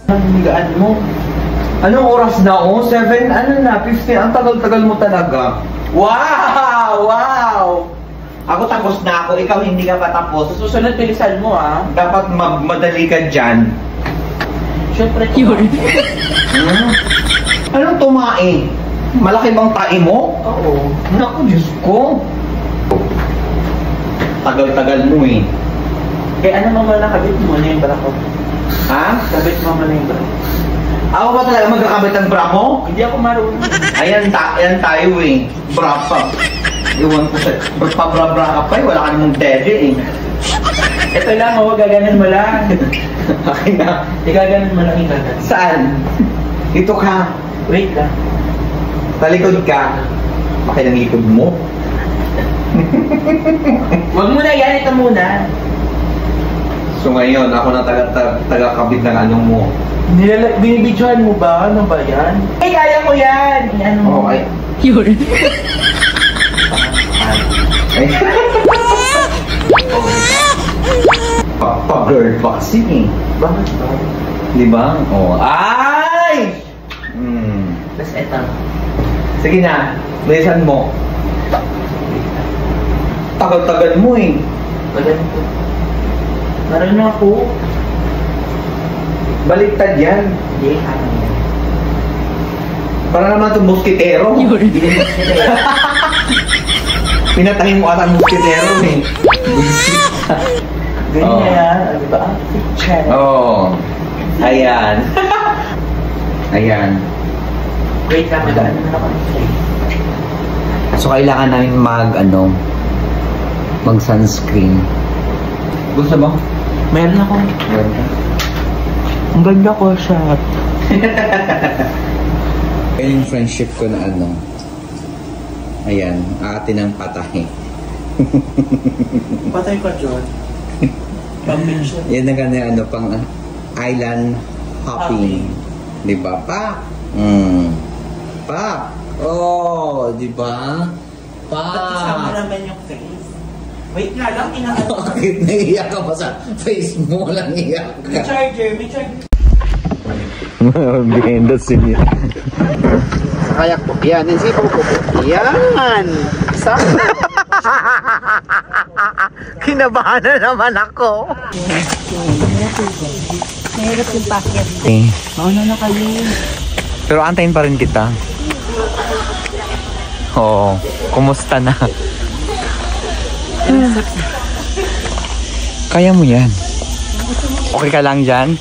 Ang higaan mo. Anong oras na? Oh, 7, ano na, 15. Ang tagal-tagal mo talaga. Wow! Wow! Ako tapos na ako, ikaw hindi ka pa tapos. Sa susunod, bilisan mo, ah. Dapat madali ka dyan. Siyempre, Anong tumae? Malaki bang tae mo? Oo. Naku, Diyos ko. Tagal-tagal mo eh. Kaya ano mo na kabit mo na yung bra ko? Ha? Kabit mo na yung bra. Ako ba talaga magkakabit ng bra mo? Hindi ako marunong. Ayan tayo eh. Bra pa. Iwan ko sa... Pabra-bra ka pa eh. Wala ka namang dede eh. Ito lang, oh. Gaganan mo lang. Okay na. Igaganan mo lang yung gagan. Saan? Ito ka. Wait lang. Talikod ka. Bakit ang likod mo? Huwag mo na yan. Ito muna. So ngayon, ako na taga-kabit ng ano mo. Binibidyohan mo ba? Ano ba yan? Eh, kaya mo yan! Ano mo? Okay. Yun. Ay. Pa-girl pa kasi eh. Bakit ba? Di ba? Oh. Ay! Tapos eto. Sige na, bilisan mo. Tagal-tagal mo eh. Ganito. Marunong ako. Baliktad yan. Hindi, ano yan. Para naman itong muskitero. Yun. Pinatahin mo ata ang muskitero eh. Ganyan yan. Di ba? Check. Oo. Ayan. Ayan. Wait lang, magaan naman ako. So kailangan namin mag sunscreen. Gusto mo? Meron ako. Meron ka? Ang ganda ko siya. Ayun yung friendship ko na ayan, atin ang patay. Patay ka, John. Pang-mention. Yan na pang island hopping. Di ba? Pa! Pa! Oh, di ba? Pa! Ba't kasama naman yung face? Wait nga lang, inaano. Bakit naiiyak ka pa sa face mo lang iyak May ka? charger, may charger. Behind the scene yan. Sa kayak po. Yan, insipaw po po. Yan! Sa... Kinabahan na naman ako. Mahirap yung packet. Eh. Mauna na kayo. Pero antayin pa rin kita. Oo. Kumusta na? Kaya mo yan. Okay ka lang dyan?